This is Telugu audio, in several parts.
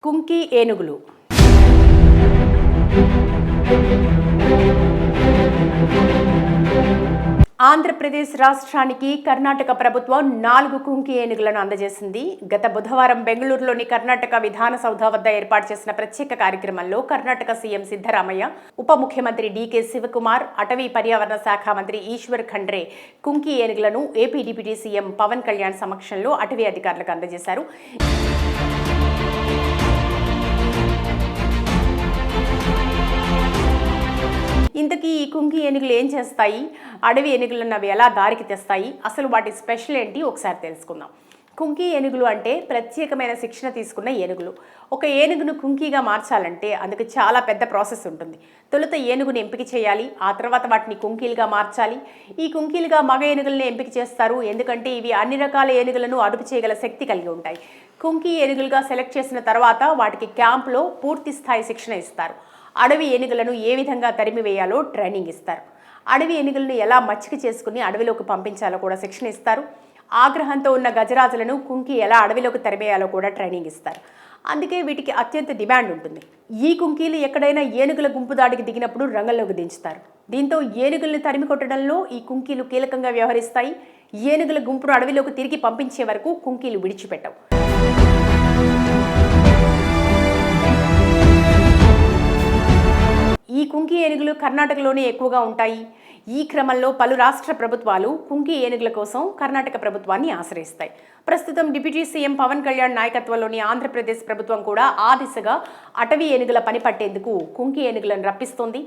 కుంకి ఏనుగులు. ఆంధ్రప్రదేశ్ రాష్ట్రానికి కర్ణాటక ప్రభుత్వం 4 కుంకి ఏనుగులను అందజేసింది. గత బుధవారం బెంగళూరులోని కర్ణాటక విధానసౌధ వద్ద ఏర్పాటు చేసిన ప్రత్యేక కార్యక్రమంలో కర్ణాటక సీఎం సిద్ధరామయ్య, ఉప ముఖ్యమంత్రి డీకే శివకుమార్, అటవీ పర్యావరణ శాఖ మంత్రి ఈశ్వర్ ఖండ్రే కుంకి ఏనుగులను AP deputy CM Pawan Kalyan సమక్షంలో అటవీ అధికారులకు అందజేశారు. ఇంతకీ ఈ కుంకి ఏనుగులు ఏం చేస్తాయి, అడవి ఏనుగులను అవి ఎలా దారికి తెస్తాయి, అసలు వాటి స్పెషల్ ఏంటి ఒకసారి తెలుసుకుందాం. కుంకి ఏనుగులు అంటే ప్రత్యేకమైన శిక్షణ తీసుకున్న ఏనుగులు. ఒక ఏనుగును కుంకీగా మార్చాలంటే అందుకు చాలా పెద్ద ప్రాసెస్ ఉంటుంది. తొలుత ఏనుగును ఎంపిక చేయాలి, ఆ తర్వాత వాటిని కుంకీలుగా మార్చాలి. ఈ కుంకీలుగా మగ ఏనుగులను ఎంపిక చేస్తారు, ఎందుకంటే ఇవి అన్ని రకాల ఏనుగులను అదుపు చేయగల శక్తి కలిగి ఉంటాయి. కుంకి ఏనుగులుగా సెలెక్ట్ చేసిన తర్వాత వాటికి క్యాంపులో పూర్తి స్థాయి శిక్షణ ఇస్తారు. అడవి ఏనుగులను ఏ విధంగా తరిమివేయాలో ట్రైనింగ్ ఇస్తారు. అడవి ఏనుగులను ఎలా మచ్చిక చేసుకుని అడవిలోకి పంపించాలో కూడా శిక్షణ ఇస్తారు. ఆగ్రహంతో ఉన్న గజరాజులను కుంకి ఎలా అడవిలోకి తరిమేయాలో కూడా ట్రైనింగ్ ఇస్తారు. అందుకే వీటికి అత్యంత డిమాండ్ ఉంటుంది. ఈ కుంకీలు ఎక్కడైనా ఏనుగుల గుంపు దాడికి దిగినప్పుడు రంగంలోకి దించుతారు. దీంతో ఏనుగులను తరిమి కొట్టడంలో ఈ కుంకీలు కీలకంగా వ్యవహరిస్తాయి. ఏనుగుల గుంపును అడవిలోకి తిరిగి పంపించే వరకు కుంకీలు విడిచిపెట్టవు. ఈ కుంకి ఏనుగులు కర్ణాటకలోనే ఎక్కువగా ఉంటాయి. ఈ క్రమంలో పలు రాష్ట్ర ప్రభుత్వాలు కుంకి ఏనుగుల కోసం కర్ణాటక ప్రభుత్వాన్ని ఆశ్రయిస్తాయి. ప్రస్తుతం డిప్యూటీ సీఎం పవన్ కళ్యాణ్ నాయకత్వంలోని ఆంధ్రప్రదేశ్ ప్రభుత్వం కూడా ఆ దిశగా అటవీ ఏనుగుల పని పట్టేందుకు కుంకి ఏనుగులను రప్పిస్తోంది.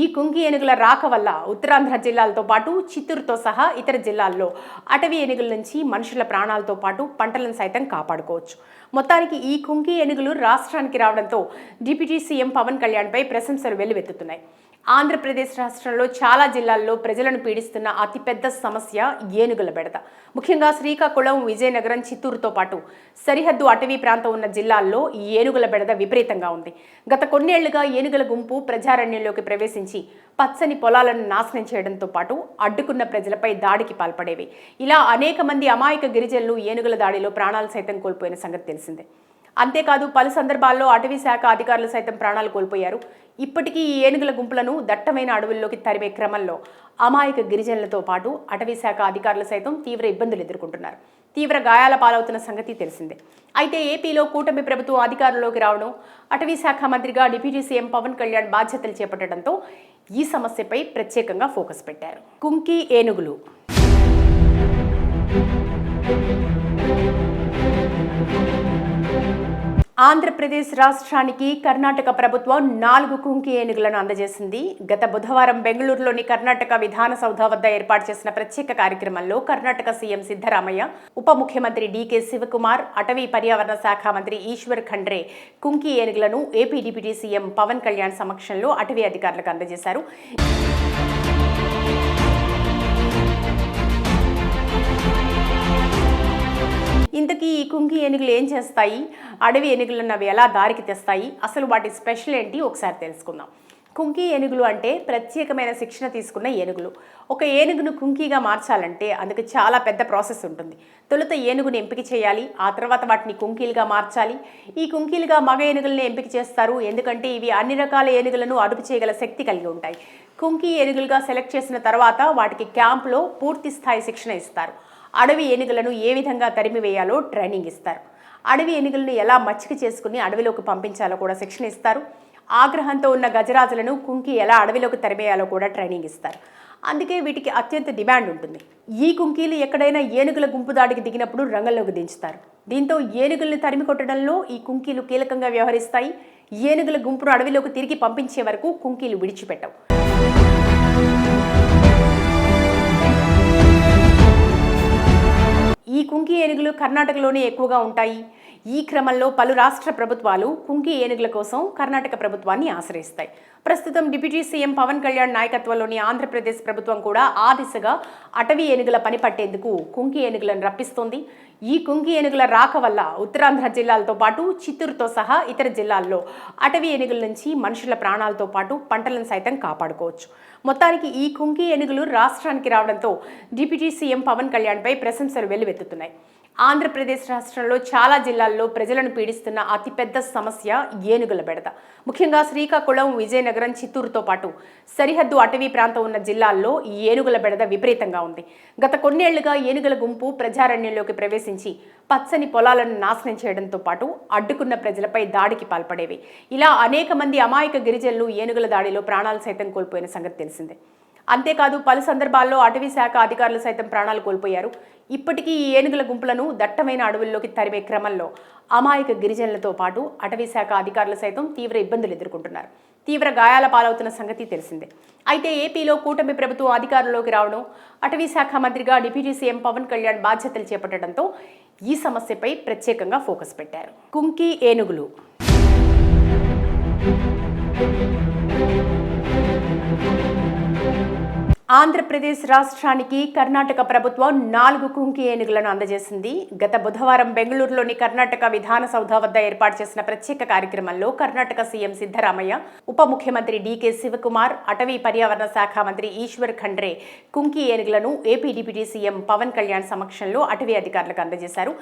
ఈ కుంకి ఏనుగుల రాక వల్ల ఉత్తరాంధ్ర జిల్లాలతో పాటు చిత్తూరుతో సహా ఇతర జిల్లాల్లో అటవీ ఏనుగుల నుంచి మనుషుల ప్రాణాలతో పాటు పంటలను సైతం కాపాడుకోవచ్చు. మొత్తానికి ఈ కుంకి ఏనుగులు రాష్ట్రానికి రావడంతో డిప్యూటీ సీఎం పవన్ కళ్యాణ్పై ప్రశంసలు వెల్లువెత్తుతున్నాయి. ఆంధ్రప్రదేశ్ రాష్ట్రంలో చాలా జిల్లాల్లో ప్రజలను పీడిస్తున్న అతిపెద్ద సమస్య ఏనుగుల బెడద. ముఖ్యంగా శ్రీకాకుళం, విజయనగరం, చిత్తూరుతో పాటు సరిహద్దు అటవీ ప్రాంతం ఉన్న జిల్లాల్లో ఈ ఏనుగుల బెడద విపరీతంగా ఉంది. గత కొన్నేళ్లుగా ఏనుగుల గుంపు ప్రజారణ్యంలోకి ప్రవేశించి పచ్చని పొలాలను నాశనం చేయడంతో పాటు అడ్డుకున్న ప్రజలపై దాడికి పాల్పడేవి. ఇలా అనేక మంది అమాయక గిరిజనులు ఏనుగుల దాడిలో ప్రాణాలు సైతం కోల్పోయిన సంగతి తెలిసిందే. అంతేకాదు పలు సందర్భాల్లో అటవీ శాఖ అధికారులు సైతం ప్రాణాలు కోల్పోయారు. ఇప్పటికీ ఈ ఏనుగుల గుంపులను దట్టమైన అడవుల్లోకి తరిమే క్రమంలో అమాయక గిరిజనులతో పాటు అటవీ శాఖ అధికారులు సైతం తీవ్ర ఇబ్బందులు ఎదుర్కొంటున్నారు. తీవ్ర గాయాల పాలవుతున్న సంగతి తెలిసిందే. అయితే ఏపీలో కూటమి ప్రభుత్వం అధికారంలోకి రావడం, అటవీ శాఖ మంత్రిగా డిప్యూటీ సీఎం పవన్ కళ్యాణ్ బాధ్యతలు చేపట్టడంతో ఈ సమస్యపై ప్రత్యేకంగా ఫోకస్ పెట్టారు. కుంకి ఏనుగులు. ఆంధ్రప్రదేశ్ రాష్ట్రానికి కర్ణాటక ప్రభుత్వం 4 కుంకి ఏనుగులను అందజేసింది. గత బుధవారం బెంగళూరులోని కర్ణాటక విధానసౌధ వద్ద ఏర్పాటు చేసిన ప్రత్యేక కార్యక్రమంలో కర్ణాటక సీఎం సిద్ధరామయ్య, ఉప ముఖ్యమంత్రి డీకే శివకుమార్, అటవీ పర్యావరణ శాఖ మంత్రి ఈశ్వర్ ఖండ్రే కుంకి ఏనుగులను AP deputy CM Pawan Kalyan సమక్షంలో అటవీ అధికారులకు అందజేశారు. ఇంతకీ ఈ కుంకి ఏనుగులు ఏం చేస్తాయి, అడవి ఏనుగులను అవి ఎలా దారికి తెస్తాయి, అసలు వాటి స్పెషల్ ఏంటి ఒకసారి తెలుసుకుందాం. కుంకి ఏనుగులు అంటే ప్రత్యేకమైన శిక్షణ తీసుకున్న ఏనుగులు. ఒక ఏనుగును కుంకీగా మార్చాలంటే అందుకు చాలా పెద్ద ప్రాసెస్ ఉంటుంది. తొలుత ఏనుగును ఎంపిక చేయాలి, ఆ తర్వాత వాటిని కుంకీలుగా మార్చాలి. ఈ కుంకీలుగా మగ ఏనుగులను ఎంపిక చేస్తారు, ఎందుకంటే ఇవి అన్ని రకాల ఏనుగులను అదుపు చేయగల శక్తి కలిగి ఉంటాయి. కుంకి ఏనుగులుగా సెలెక్ట్ చేసిన తర్వాత వాటికి క్యాంపులో పూర్తి స్థాయి శిక్షణ ఇస్తారు. అడవి ఏనుగులను ఏ విధంగా తరిమివేయాలో ట్రైనింగ్ ఇస్తారు. అడవి ఏనుగులను ఎలా మచ్చిక చేసుకుని అడవిలోకి పంపించాలో కూడా శిక్షణ ఇస్తారు. ఆగ్రహంతో ఉన్న గజరాజులను కుంకి ఎలా అడవిలోకి తరిమేయాలో కూడా ట్రైనింగ్ ఇస్తారు. అందుకే వీటికి అత్యంత డిమాండ్ ఉంటుంది. ఈ కుంకీలు ఎక్కడైనా ఏనుగుల గుంపు దాడికి దిగినప్పుడు రంగంలోకి దించుతారు. దీంతో ఏనుగులను తరిమి కొట్టడంలో ఈ కుంకీలు కీలకంగా వ్యవహరిస్తాయి. ఏనుగుల గుంపును అడవిలోకి తిరిగి పంపించే వరకు కుంకీలు విడిచిపెట్టవు. ఈ కుంకి ఏనుగులు కర్ణాటకలోనే ఎక్కువగా ఉంటాయి. ఈ క్రమంలో పలు రాష్ట్ర ప్రభుత్వాలు కుంకి ఏనుగుల కోసం కర్ణాటక ప్రభుత్వాన్ని ఆశ్రయిస్తాయి. ప్రస్తుతం డిప్యూటీ సీఎం పవన్ కళ్యాణ్ నాయకత్వంలోని ఆంధ్రప్రదేశ్ ప్రభుత్వం కూడా ఆ దిశగా అటవీ ఏనుగుల పని పట్టేందుకు కుంకి ఏనుగులను రప్పిస్తోంది. ఈ కుంకి ఏనుగుల రాక వల్ల ఉత్తరాంధ్ర జిల్లాలతో పాటు చిత్తూరుతో సహా ఇతర జిల్లాల్లో అటవీ ఏనుగుల నుంచి మనుషుల ప్రాణాలతో పాటు పంటలను సైతం కాపాడుకోవచ్చు. మొత్తానికి ఈ కుంకి ఏనుగులు రాష్ట్రానికి రావడంతో డిప్యూటీ సీఎం పవన్ కళ్యాణ్పై ప్రశంసలు వెల్లువెత్తుతున్నాయి. ఆంధ్రప్రదేశ్ రాష్ట్రంలో చాలా జిల్లాల్లో ప్రజలను పీడిస్తున్న అతిపెద్ద సమస్య ఏనుగుల బెడద. ముఖ్యంగా శ్రీకాకుళం, విజయనగరం, చిత్తూరుతో పాటు సరిహద్దు అటవీ ప్రాంతం ఉన్న జిల్లాల్లో ఈ ఏనుగుల బెడద విపరీతంగా ఉంది. గత కొన్నేళ్లుగా ఏనుగుల గుంపు ప్రజారణ్యంలోకి ప్రవేశించి పచ్చని పొలాలను నాశనం చేయడంతో పాటు అడ్డుకున్న ప్రజలపై దాడికి పాల్పడేవి. ఇలా అనేక మంది అమాయక గిరిజనులు ఏనుగుల దాడిలో ప్రాణాలు సైతం కోల్పోయిన సంగతి తెలిసిందే. అంతేకాదు పలు సందర్భాల్లో అటవీ శాఖ అధికారులు సైతం ప్రాణాలు కోల్పోయారు. ఇప్పటికీ ఈ ఏనుగుల గుంపులను దట్టమైన అడవుల్లోకి తరిమే క్రమంలో అమాయక గిరిజనులతో పాటు అటవీ శాఖ అధికారులు సైతం తీవ్ర ఇబ్బందులు ఎదుర్కొంటున్నారు. తీవ్ర గాయాల పాలవుతున్న సంగతి తెలిసిందే. అయితే ఏపీలో కూటమి ప్రభుత్వం అధికారంలోకి రావడం, అటవీ శాఖ మంత్రిగా డిప్యూటీ సీఎం పవన్ కళ్యాణ్ బాధ్యతలు చేపట్టడంతో ఈ సమస్యపై ప్రత్యేకంగా ఫోకస్ పెట్టారు. కుంకి ఏనుగులు. ఆంధ్రప్రదేశ్ రాష్ట్రానికి కర్ణాటక ప్రభుత్వం 4 కుంకి ఏనుగులను అందజేసింది. గత బుధవారం బెంగళూరులోని కర్ణాటక విధానసౌధ వద్ద ఏర్పాటు చేసిన ప్రత్యేక కార్యక్రమంలో కర్ణాటక సీఎం సిద్ధరామయ్య, ఉప ముఖ్యమంత్రి డీకే శివకుమార్, అటవీ పర్యావరణ శాఖ మంత్రి ఈశ్వర్ ఖండ్రే కుంకి ఏనుగులను AP deputy CM Pawan Kalyan సమక్షంలో అటవీ అధికారులకు అందజేశారు.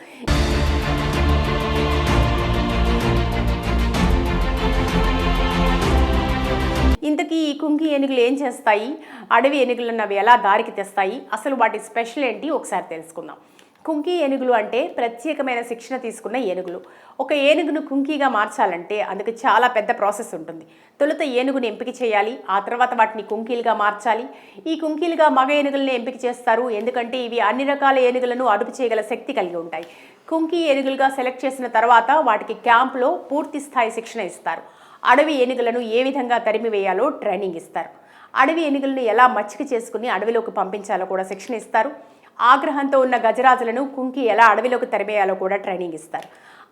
ఇంతకీ ఈ కుంకి ఏనుగులు ఏం చేస్తాయి, అడవి ఏనుగులను అవి ఎలా దారికి తెస్తాయి, అసలు వాటి స్పెషల్ ఏంటి ఒకసారి తెలుసుకుందాం. కుంకి ఏనుగులు అంటే ప్రత్యేకమైన శిక్షణ తీసుకున్న ఏనుగులు. ఒక ఏనుగును కుంకీగా మార్చాలంటే అందుకు చాలా పెద్ద ప్రాసెస్ ఉంటుంది. తొలుత ఏనుగును ఎంపిక చేయాలి, ఆ తర్వాత వాటిని కుంకీలుగా మార్చాలి. ఈ కుంకీలుగా మగ ఏనుగులను ఎంపిక చేస్తారు, ఎందుకంటే ఇవి అన్ని రకాల ఏనుగులను అదుపు చేయగల శక్తి కలిగి ఉంటాయి. కుంకి ఏనుగులుగా సెలెక్ట్ చేసిన తర్వాత వాటికి క్యాంపులో పూర్తి స్థాయి శిక్షణ ఇస్తారు. అడవి ఏనుగులను ఏ విధంగా తరిమివేయాలో ట్రైనింగ్ ఇస్తారు. అడవి ఏనుగులను ఎలా మచ్చిక చేసుకుని అడవిలోకి పంపించాలో కూడా శిక్షణ ఇస్తారు. ఆగ్రహంతో ఉన్న గజరాజులను కుంకి ఎలా అడవిలోకి తరిమేయాలో కూడా ట్రైనింగ్ ఇస్తారు.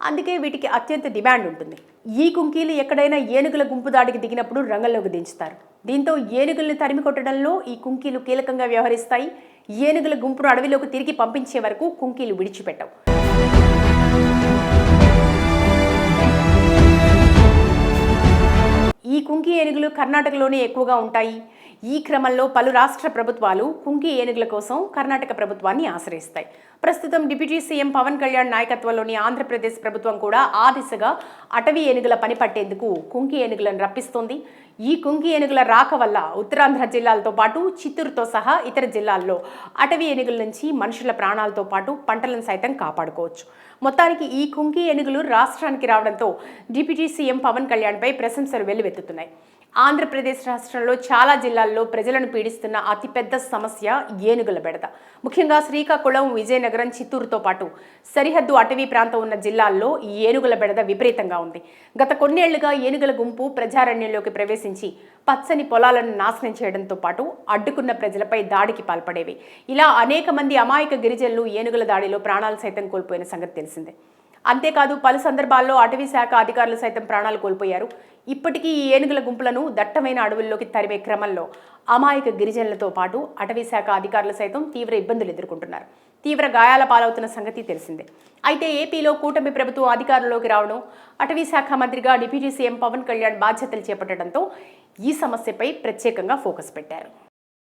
అందుకే వీటికి అత్యంత డిమాండ్ ఉంటుంది. ఈ కుంకీలు ఎక్కడైనా ఏనుగుల గుంపు దాడికి దిగినప్పుడు రంగంలోకి దించుతారు. దీంతో ఏనుగుల్ని తరిమి కొట్టడంలో ఈ కుంకీలు కీలకంగా వ్యవహరిస్తాయి. ఏనుగుల గుంపును అడవిలోకి తిరిగి పంపించే వరకు కుంకీలు విడిచిపెట్టవు. ఈ కుంకి ఏనుగులు కర్ణాటకలోనే ఎక్కువగా ఉంటాయి. ఈ క్రమంలో పలు రాష్ట్ర ప్రభుత్వాలు కుంకి ఏనుగుల కోసం కర్ణాటక ప్రభుత్వాన్ని ఆశ్రయిస్తాయి. ప్రస్తుతం డిప్యూటీ సీఎం పవన్ కళ్యాణ్ నాయకత్వంలోని ఆంధ్రప్రదేశ్ ప్రభుత్వం కూడా ఆ దిశగా అటవీ ఏనుగుల పని పట్టేందుకు కుంకి ఏనుగులను రప్పిస్తోంది. ఈ కుంకి ఏనుగుల రాక వల్ల ఉత్తరాంధ్ర జిల్లాలతో పాటు చిత్తూరుతో సహా ఇతర జిల్లాల్లో అటవీ ఏనుగుల నుంచి మనుషుల ప్రాణాలతో పాటు పంటలను సైతం కాపాడుకోవచ్చు. మొత్తానికి ఈ కుంకి ఏనుగులు రాష్ట్రానికి రావడంతో డిప్యూటీ సీఎం పవన్ కళ్యాణ్పై ప్రశంసలు వెల్లువెత్తుతున్నాయి. ఆంధ్రప్రదేశ్ రాష్ట్రంలో చాలా జిల్లాల్లో ప్రజలను పీడిస్తున్న అతిపెద్ద సమస్య ఏనుగుల బెడద. ముఖ్యంగా శ్రీకాకుళం, విజయనగరం, చిత్తూరుతో పాటు సరిహద్దు అటవీ ప్రాంతం ఉన్న జిల్లాల్లో ఈ ఏనుగుల బెడద విపరీతంగా ఉంది. గత కొన్నేళ్లుగా ఏనుగుల గుంపు ప్రజారణ్యంలోకి ప్రవేశించి పచ్చని పొలాలను నాశనం చేయడంతో పాటు అడ్డుకున్న ప్రజలపై దాడికి పాల్పడేవి. ఇలా అనేక మంది అమాయక గిరిజనులు ఏనుగుల దాడిలో ప్రాణాలు సైతం కోల్పోయిన సంగతి తెలిసిందే. అంతేకాదు పలు సందర్భాల్లో అటవీ శాఖ అధికారులు సైతం ప్రాణాలు కోల్పోయారు. ఇప్పటికీ ఈ ఏనుగుల గుంపులను దట్టమైన అడవుల్లోకి తరిమే క్రమంలో అమాయక గిరిజనులతో పాటు అటవీ శాఖ అధికారులు సైతం తీవ్ర ఇబ్బందులు ఎదుర్కొంటున్నారు. తీవ్ర గాయాల పాలవుతున్న సంగతి తెలిసిందే. అయితే ఏపీలో కూటమి ప్రభుత్వం అధికారంలోకి రావడం, అటవీ శాఖ మంత్రిగా డిప్యూటీ సీఎం పవన్ కళ్యాణ్ బాధ్యతలు చేపట్టడంతో ఈ సమస్యపై ప్రత్యేకంగా ఫోకస్ పెట్టారు.